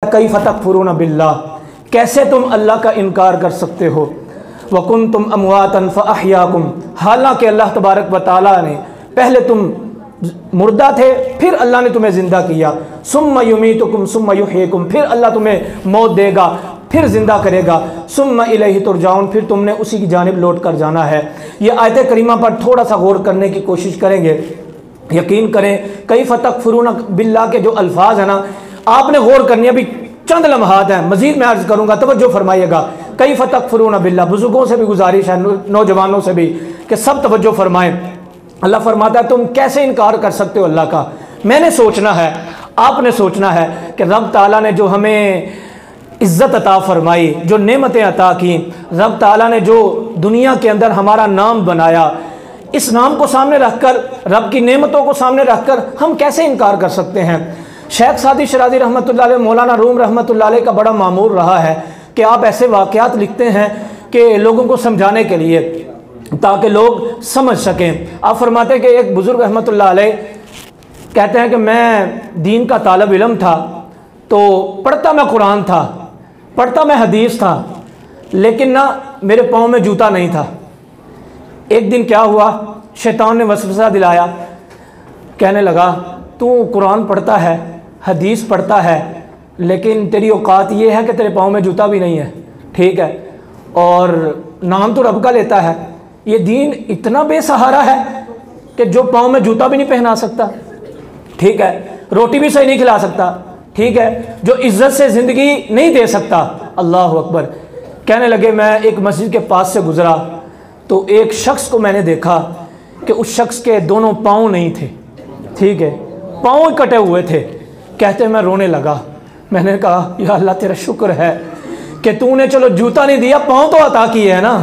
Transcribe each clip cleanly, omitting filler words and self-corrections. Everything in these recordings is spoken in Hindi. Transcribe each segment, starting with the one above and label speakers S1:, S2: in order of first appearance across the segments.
S1: कैफ़ तकफ़ुरून बिल्लाह, कैसे तुम अल्लाह का इनकार कर सकते हो। वकुंतुम अमवातन फ़अहयाकुम, हालांकि अल्लाह तबारक व तआला ने पहले तुम मुर्दा थे, फिर अल्लाह ने तुम्हें ज़िंदा किया। सुम्मा युमीतुकुम सुम्मा युहयिकुम, फिर अल्लाह तुम्हें मौत देगा, फिर ज़िंदा करेगा। सुम्मा इलैहि तुरजाऊन, फिर तुमने उसी की जानिब लौट कर जाना है। ये आयत करीमा पर थोड़ा सा गौर करने की कोशिश करेंगे। यकीन करें कैफ़ तकफ़ुरून बिल्लाह के जो अल्फाज है ना, आपने गौर करनी है। अभी चंद लम्हात हैं, मज़ीद मैं अर्ज़ करूँगा, तवज्जो फरमाइएगा। कैफ़ तकफ़ुरून बिल्लाह, बुज़ुर्गों से भी गुजारिश है, नौजवानों से भी, कि सब तवज्जो फरमाएँ। अल्लाह फरमाता है तुम कैसे इनकार कर सकते हो अल्लाह का। मैंने सोचना है, आपने सोचना है कि रब ताला ने जो हमें इज़्ज़त अता फरमाई, जो नेमतें अता की, रब ताला ने जो दुनिया के अंदर हमारा नाम बनाया, इस नाम को सामने रखकर, रब की नेमतों को सामने रखकर हम कैसे इनकार कर सकते हैं। शेख सादी शराजी रहमतुल्लाह अलैह, मौलाना रूम रहमतुल्लाह अलैह का बड़ा मामूल रहा है कि आप ऐसे वाक़यात लिखते हैं कि लोगों को समझाने के लिए, ताकि लोग समझ सकें। आप फरमाते हैं कि एक बुज़ुर्ग रहमतुल्लाह अलैह कहते हैं कि मैं दीन का तालिब इल्म था, तो पढ़ता मैं कुरान था, पढ़ता मैं हदीस था, लेकिन ना मेरे पाँव में जूता नहीं था। एक दिन क्या हुआ, शैतान ने वसवसा दिलाया, कहने लगा तू कुरान पढ़ता है, हदीस पढ़ता है, लेकिन तेरी औकात ये है कि तेरे पाँव में जूता भी नहीं है, ठीक है, और नाम तो रब का लेता है। ये दीन इतना बेसहारा है कि जो पाँव में जूता भी नहीं पहना सकता, ठीक है, रोटी भी सही नहीं खिला सकता, ठीक है, जो इज़्ज़त से ज़िंदगी नहीं दे सकता। अल्लाह अकबर। कहने लगे मैं एक मस्जिद के पास से गुज़रा तो एक शख्स को मैंने देखा कि उस शख्स के दोनों पाँव नहीं थे, ठीक है, पाँव कटे हुए थे। कहते मैं रोने लगा। मैंने कहा या अल्लाह तेरा शुक्र है कि तूने चलो जूता नहीं दिया, पाँव तो अता किए है ना।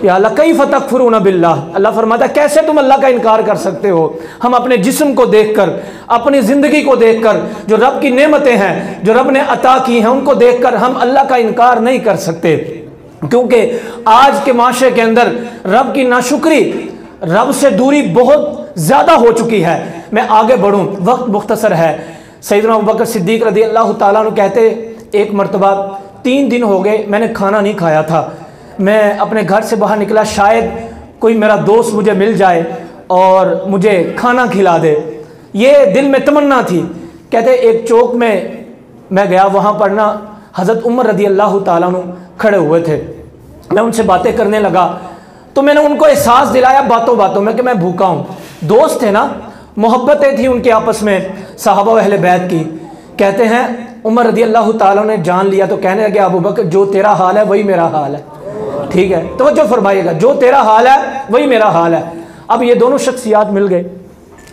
S1: या अल्लाह कैफ़ तकफ़ुरून बिल्लाह, अल्लाह फरमाता कैसे तुम अल्लाह का इनकार कर सकते हो। हम अपने जिस्म को देखकर, अपनी ज़िंदगी को देखकर, जो रब की नेमतें हैं, जो रब ने अता की हैं, उनको देखकर हम अल्लाह का इनकार नहीं कर सकते। क्योंकि आज के माशरे के अंदर रब की नाशुक्री, रब से दूरी बहुत ज़्यादा हो चुकी है। मैं आगे बढ़ूँ, वक्त मुख्तसर है। सैयदना अबू बकर सिद्दीक़ रज़ी अल्लाह ताला अन्हु कहते, एक मरतबा 3 दिन हो गए मैंने खाना नहीं खाया था। मैं अपने घर से बाहर निकला, शायद कोई मेरा दोस्त मुझे मिल जाए और मुझे खाना खिला दे, ये दिल में तमन्ना थी। कहते एक चौक में मैं गया, वहाँ पर ना हज़रत उमर रज़ी अल्लाह ताला अन्हु खड़े हुए थे। मैं उनसे बातें करने लगा तो मैंने उनको एहसास दिलाया बातों बातों में कि मैं भूखा हूँ। दोस्त थे ना, मोहब्बतें थी उनके आपस में, सहाबा व अहले बैत की। कहते हैं उमर रज़ी अल्लाह ताला ने जान लिया तो कहने लगे अबू बकर जो तेरा हाल है वही मेरा हाल है, ठीक है, तवज्जो फरमाइएगा, जो तेरा हाल है वही मेरा हाल है। अब ये दोनों शख्सियात मिल गए।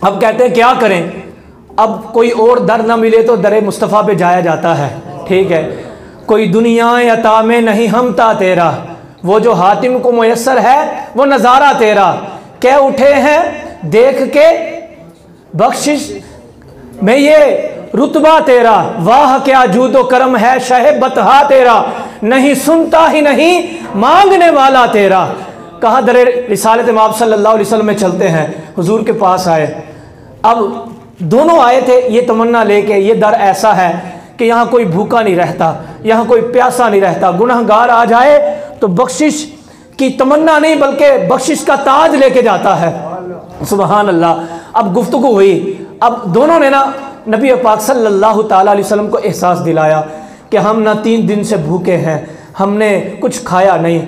S1: अब कहते हैं क्या करें, अब कोई और दर ना मिले तो दरे मुस्तफ़ा पे जाया जाता है, ठीक है। कोई दुनिया अता में नहीं हमता तेरा, वो जो हातिम को मुयस्सर है वो नज़ारा तेरा। कह उठे हैं देख के बख्शिश में ये रुतबा तेरा, वाह क्या जूदो करम है शहे बतहा तेरा, नहीं सुनता ही नहीं मांगने वाला तेरा। कहा दरे रिसालत माब सल्लल्लाहु अलैहि वसल्लम में चलते हैं, हुजूर के पास आए। अब दोनों आए थे ये तमन्ना लेके, ये दर ऐसा है कि यहाँ कोई भूखा नहीं रहता, यहाँ कोई प्यासा नहीं रहता, गुनहगार आ जाए तो बख्शिश की तमन्ना नहीं बल्कि बख्शिश का ताज लेके जाता है। सुबहान अल्लाह। अब गुफ्तगू हुई, अब दोनों ने ना नबी पाक सल्लल्लाहु ताला अलैहि वसल्लम को एहसास दिलाया कि हम ना 3 दिन से भूखे हैं, हमने कुछ खाया नहीं।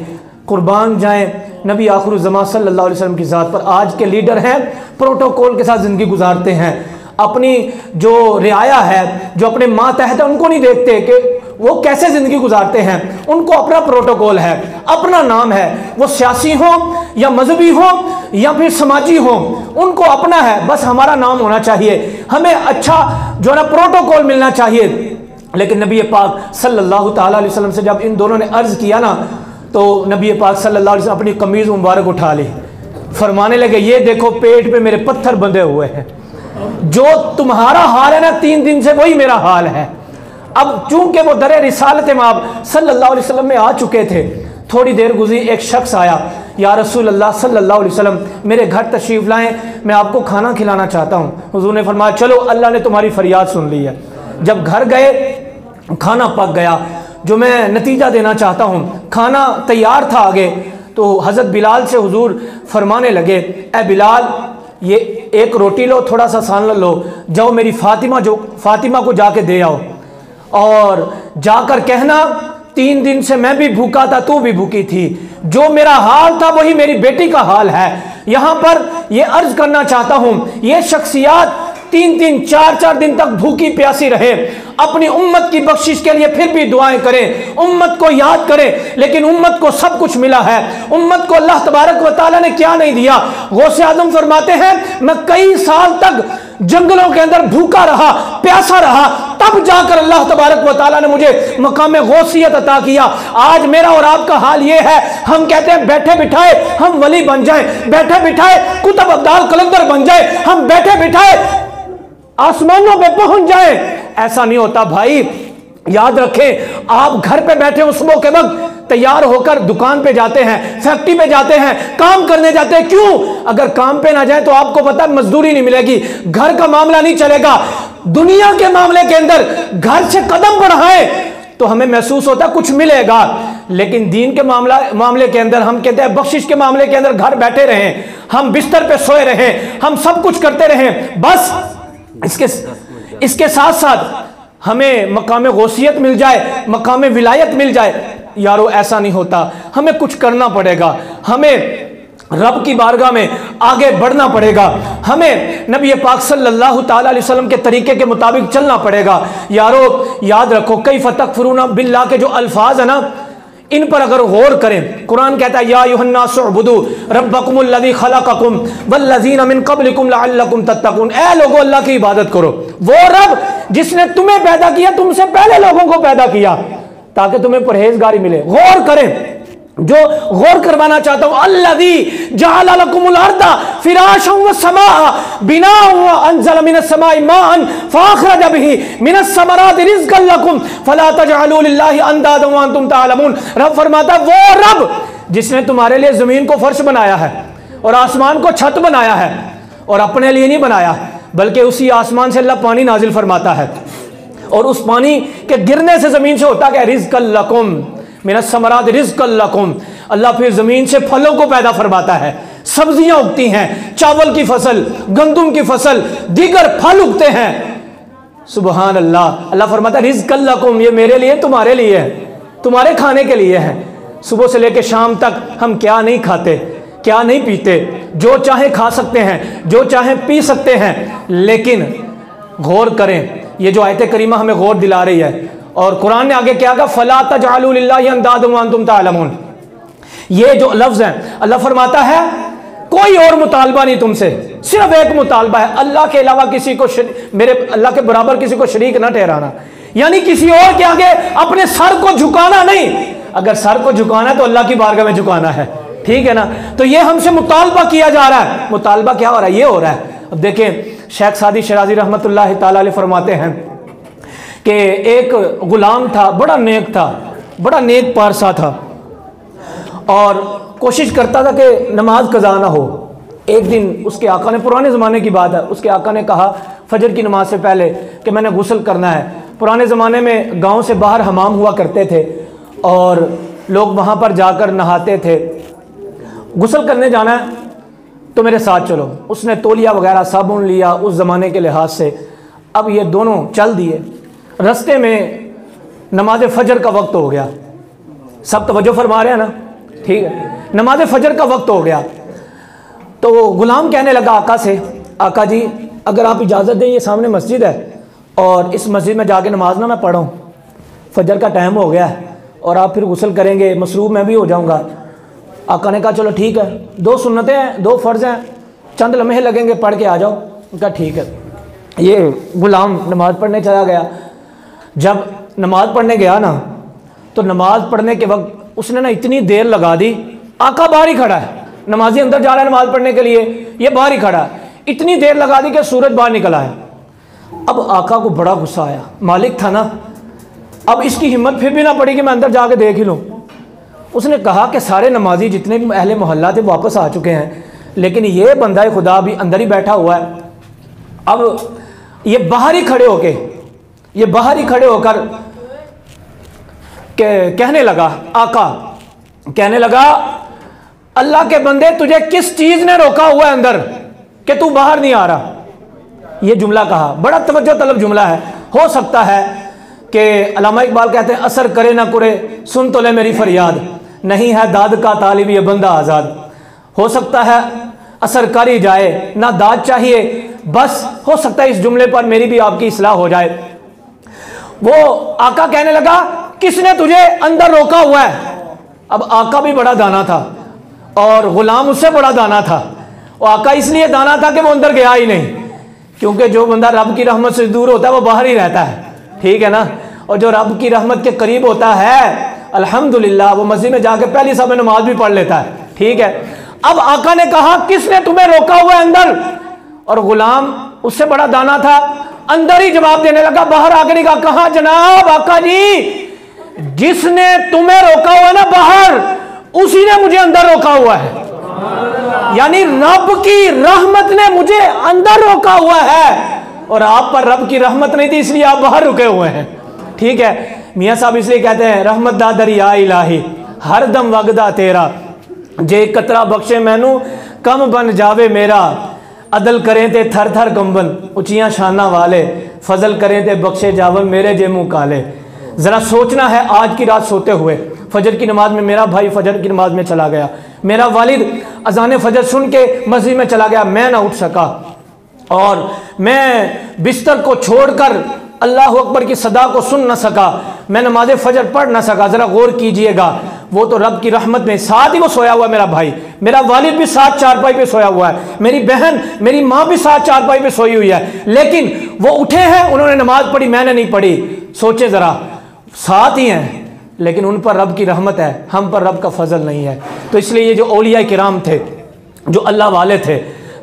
S1: कुर्बान जाएं नबी आखिर ज़मान सल्लल्लाहु अलैहि वसल्लम की ज़ात पर। आज के लीडर हैं, प्रोटोकॉल के साथ ज़िंदगी गुजारते हैं, अपनी जो रियाया है, जो अपने मातहत है, उनको नहीं देखते कि वो कैसे ज़िंदगी गुजारते हैं। उनको अपना प्रोटोकॉल है, अपना नाम है, वो सियासी हो या मजहबी हो या फिर समाजी हो, उनको अपना है, बस हमारा नाम होना चाहिए, हमें अच्छा जो है ना प्रोटोकॉल मिलना चाहिए। लेकिन नबी पाक सल्लल्लाहु ताला अलैहि वसल्लम से जब इन दोनों ने अर्ज़ किया ना, तो नबी पाक सल्लल्लाहु अलैहि वसल्लम अपनी कमीज़ मुबारक उठा ली, फरमाने लगे ये देखो पेट पे मेरे पत्थर बंधे हुए हैं, जो तुम्हारा हाल है ना 3 दिन से वही मेरा हाल है। अब चूंकि वो दरे रिसालत माब सल्लल्लाहु अलैहि वसल्लम में आ चुके थे, थोड़ी देर गुजरी, एक शख्स आया, या रसूल अल्लाह सल्लल्लाहु अलैहि वसल्लम मेरे घर तशरीफ़ लाएं, मैं आपको खाना खिलाना चाहता हूँ। हुजूर ने फरमाया चलो अल्लाह ने तुम्हारी फरियाद सुन ली है। जब घर गए खाना पक गया। जो मैं नतीजा देना चाहता हूँ, खाना तैयार था आगे, तो हज़रत बिलाल से हुजूर फरमाने लगे, ए बिलाल, ये एक रोटी लो, थोड़ा सा सालन लो, जाओ मेरी फातिमा को जाके दे आओ, और जाकर कहना 3 दिन से मैं भी भूखा था, तू भी भूखी थी, जो मेरा हाल था वही मेरी बेटी का हाल है। यहाँ पर ये अर्ज करना चाहता हूँ, ये शख्सियात 3-3, 4-4 दिन तक भूखी प्यासी रहे, अपनी उम्मत की बख्शिश के लिए फिर भी दुआएं करें, उम्मत को याद करें, लेकिन उम्मत को सब कुछ मिला है। उम्मत को अल्लाह तबारक व तआला ने क्या नहीं दिया। गौसे आजम फरमाते हैं, मैं कई साल तक जंगलों के अंदर भूखा रहा, प्यासा रहा, तब जाकर अल्लाह तबारक व तआला ने मुझे मकाम गौसियत अता किया। आज मेरा और आपका हाल ये है, हम कहते हैं बैठे बिठाए हम वली बन जाएं, बैठे बिठाए कुतुब अब्दाल कलंदर बन जाए, हम बैठे बिठाए आसमानों पे पहुंच जाए। ऐसा नहीं होता भाई, याद रखें, आप घर पे बैठे हो, सुबह के वक्त तैयार होकर दुकान पे जाते हैं, फैक्ट्री पे जाते हैं, काम करने जाते हैं। क्यों? अगर काम पे ना जाए तो आपको पता है मजदूरी नहीं मिलेगी, घर का मामला नहीं चलेगा। दुनिया के मामले के अंदर घर से कदम बढ़ाए तो हमें महसूस होता है कुछ मिलेगा, लेकिन दीन के मामले के अंदर हम कहते हैं बख्शिश के मामले के अंदर घर बैठे रहें, हम बिस्तर पे सोए रहें, हम सब कुछ करते रहें, बस इसके साथ साथ हमें मकाम गौसियत मिल जाए, मकाम विलायत मिल जाए। यारो ऐसा नहीं होता, हमें कुछ करना पड़ेगा, हमें रब की बारगाह में आगे बढ़ना पड़ेगा, हमें नबी पाक सल्लल्लाहु ताला अलैहि वसल्लम के तरीके के मुताबिक चलना पड़ेगा। यारो याद रखो, कई फतकफुरूना बिल्लाह के जो अल्फाज है ना, इन पर अगर गौर करें, कुरान कहता है या अय्युहन्नासु उअ्बुदू रब्बकुमुल्लज़ी खलक़कुम वल्लज़ीना मिन क़ब्लिकुम लअल्लकुम तत्तक़ून। ऐ लोगों, अल्लाह की इबादत करो, वो रब जिसने तुम्हें पैदा किया, तुमसे पहले लोगों को पैदा किया, ताकि तुम्हें परहेजगारी मिले। गौर करें, जो गौर करवाना चाहता हूं, अल्लज़ी जअल लकुमुल अर्दा फिराशम व समा बिनाअन व अंज़ल मिनस समाई माअन फअख़रज बिही मिनस समराति रिज़्क़न लकुम फला तजअलू लिल्लाहि अंदादन व अंतुम तअलमून। रब फरमाता, वो रब जिसने तुम्हारे लिए जमीन को फर्श बनाया है और आसमान को छत बनाया है, और अपने लिए नहीं बनाया, बल्कि उसी आसमान से अल्लाह पानी नाजिल फरमाता है, और उस पानी के गिरने से जमीन से होता क्या, रिज़्क़न लकुम मिनस समरात रिज़्क़न लकुम। अल्लाह फिर जमीन से फलों को पैदा फरमाता है, सब्जियां उगती हैं, चावल की फसल, गंदुम की फसल, दीगर फल उगते हैं। सुबहान अल्लाह। अल्लाह फरमाता है रिज़्क़न लकुम, ये मेरे लिए, तुम्हारे लिए है, तुम्हारे खाने के लिए है। सुबह से लेकर शाम तक हम क्या नहीं खाते, क्या नहीं पीते, जो चाहे खा सकते हैं, जो चाहे पी सकते हैं, लेकिन गौर करें, ये जो आयत करीमा हमें गौर दिला रही है। और कुरान ने आगे क्या कहा, फला तजअलू लिल्लाहि अंदादन व अंतुम तअलमून। ये जो लफ्ज है, अल्लाह फरमाता है कोई और मुतालबा नहीं तुमसे, सिर्फ एक मुतालबा है, अल्लाह के अलावा किसी को मेरे अल्लाह के बराबर किसी को शरीक ना ठहराना, यानी किसी और के आगे अपने सर को झुकाना नहीं। अगर सर को झुकाना है तो अल्लाह की बारगाह में झुकाना है, ठीक है ना। तो ये हमसे मुतालबा किया जा रहा है। मुतालबा क्या हो रहा है, ये हो रहा है। अब देखें, शेख सादी शराजी रहमतुल्लाह ताला अलैह फरमाते हैं कि एक गुलाम था, बड़ा नेक था, बड़ा नेक पारसा था, और कोशिश करता था कि नमाज कज़ा ना हो। एक दिन उसके आका ने, पुराने ज़माने की बात है, उसके आका ने कहा फजर की नमाज से पहले कि मैंने गुस्ल करना है। पुराने ज़माने में गांव से बाहर हमाम हुआ करते थे और लोग वहाँ पर जाकर नहाते थे। गुस्ल करने जाना है तो मेरे साथ चलो। उसने तौलिया वगैरह साबुन लिया उस ज़माने के लिहाज से। अब ये दोनों चल दिए, रस्ते में नमाज फजर का वक्त हो गया। सब तवज्जो फरमा रहे हैं ना, ठीक है। नमाज फजर का वक्त हो गया तो गुलाम कहने लगा आका से, आका जी अगर आप इजाज़त दें, ये सामने मस्जिद है और इस मस्जिद में जाके नमाज ना मैं पढ़ूँ, फजर का टाइम हो गया है और आप फिर गुस्ल करेंगे, मसरूफ़ मैं भी हो जाऊँगा। आका ने कहा चलो ठीक है, 2 सुन्नतें हैं, 2 फ़र्ज़ हैं, चंद लम्हे लगेंगे, पढ़ के आ जाओ। उनका ठीक है। ये गुलाम नमाज़ पढ़ने चला गया। जब नमाज़ पढ़ने गया ना, तो नमाज़ पढ़ने के वक्त उसने ना इतनी देर लगा दी, आका बाहर ही खड़ा है, नमाजी अंदर जा रहा है नमाज़ पढ़ने के लिए, ये बाहर ही खड़ा है, इतनी देर लगा दी कि सूरज बाहर निकला है। अब आका को बड़ा गुस्सा आया, मालिक था ना, अब इसकी हिम्मत फिर भी ना पड़ी कि मैं अंदर जाके देख ही लूँ। उसने कहा कि सारे नमाजी जितने भी अहले मोहल्ला थे वापस आ चुके हैं, लेकिन ये बंदा खुदा भी अंदर ही बैठा हुआ है। अब ये बाहर ही खड़े होकर कहने लगा, आका कहने लगा, अल्लाह के बंदे तुझे किस चीज़ ने रोका हुआ है अंदर कि तू बाहर नहीं आ रहा। ये जुमला कहा, बड़ा तवज्जो तलब जुमला है। हो सकता है कि अल्लामा इकबाल कहते हैं, असर करे ना करे सुन तो ले मेरी फरियाद, नहीं है दाद का तालिब ये बंदा आज़ाद। हो सकता है असर कर ही जाए, ना दाद चाहिए बस, हो सकता है इस जुमले पर मेरी भी आपकी इस्लाह हो जाए। वो आका कहने लगा, किसने तुझे अंदर रोका हुआ है। अब आका भी बड़ा दाना था और गुलाम उससे बड़ा दाना था। वो आका इसलिए दाना था कि वो अंदर गया ही नहीं, क्योंकि जो बंदा रब की रहमत से दूर होता है वो बाहर ही रहता है, ठीक है ना। और जो रब की रहमत के करीब होता है अल्हम्दुलिल्लाह वो मस्जिद में जाके पहली समय नमाज भी पढ़ लेता है, ठीक है। अब आका ने कहा, किसने तुम्हें रोका हुआ है अंदर। और गुलाम उससे बड़ा दाना था, अंदर ही जवाब देने लगा, बाहर आके नहीं कहा। कहा, जनाब आका जी, जिसने तुम्हें रोका हुआ है ना बाहर, उसी ने मुझे अंदर रोका हुआ है। यानी रब की रहमत ने मुझे अंदर रोका हुआ है और आप पर रब की रहमत नहीं थी इसलिए आप बाहर रुके हुए हैं, ठीक है। मियाँ साहब इसलिए कहते हैं, रहमत दा दरिया इलाही हर दम वगदा तेरा, जे कतरा बख्शे मैनू कम बन जावे मेरा, अदल करें ते थर थर कंबन उचियां शाना वाले, फजल करें ते बख्शे जावन मेरे जे मुँह काले। ज़रा सोचना है, आज की रात सोते हुए फजर की नमाज में मेरा भाई फजर की नमाज में चला गया, मेरा वालिद अजान फजर सुन के मस्जिद में चला गया, मैं ना उठ सका और मैं बिस्तर को छोड़कर अल्लाह अकबर की सदा को सुन न सका, मैं नमाज फजर पढ़ न सका। ज़रा गौर कीजिएगा, वो तो रब की रहमत में साथ ही वो सोया हुआ, मेरा भाई, मेरा वालिद भी साथ चारपाई पे सोया हुआ है, मेरी बहन मेरी माँ भी साथ चारपाई पे सोई हुई है, लेकिन वो उठे हैं, उन्होंने नमाज पढ़ी, मैंने नहीं पढ़ी। सोचे ज़रा, साथ ही हैं लेकिन उन पर रब की रहमत है, हम पर रब का फजल नहीं है। तो इसलिए ये जो औलिया किराम थे, जो अल्लाह वाले थे,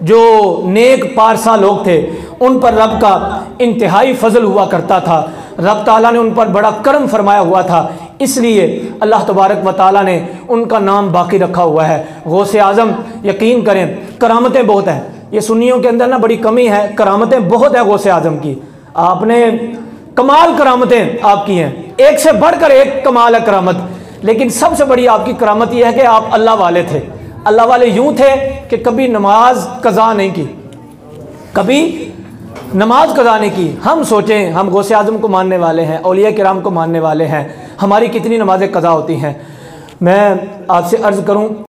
S1: जो नेक पारसा लोग थे, उन पर रब का इंतहाई फजल हुआ करता था। रब ताला ने उन पर बड़ा करम फरमाया हुआ था, इसलिए अल्लाह तबारक व ताला ने उनका नाम बाकी रखा हुआ है गौसे आज़म। यकीन करें, करामतें बहुत हैं, ये सुन्नियों के अंदर ना बड़ी कमी है, करामतें बहुत है गौसे आज़म की। आपने कमाल करामतें आपकी हैं, एक से बढ़कर एक कमाल है करामत, लेकिन सबसे बड़ी आपकी करामत यह है कि आप अल्लाह वाले थे। अल्लाह वाले यूं थे कि कभी नमाज कज़ा नहीं की, कभी नमाज कज़ा नहीं की। हम सोचें, हम गौसे आज़म को मानने वाले हैं, औलिया किराम को मानने वाले हैं, हमारी कितनी नमाज़ें कज़ा होती हैं। मैं आपसे अर्ज़ करूं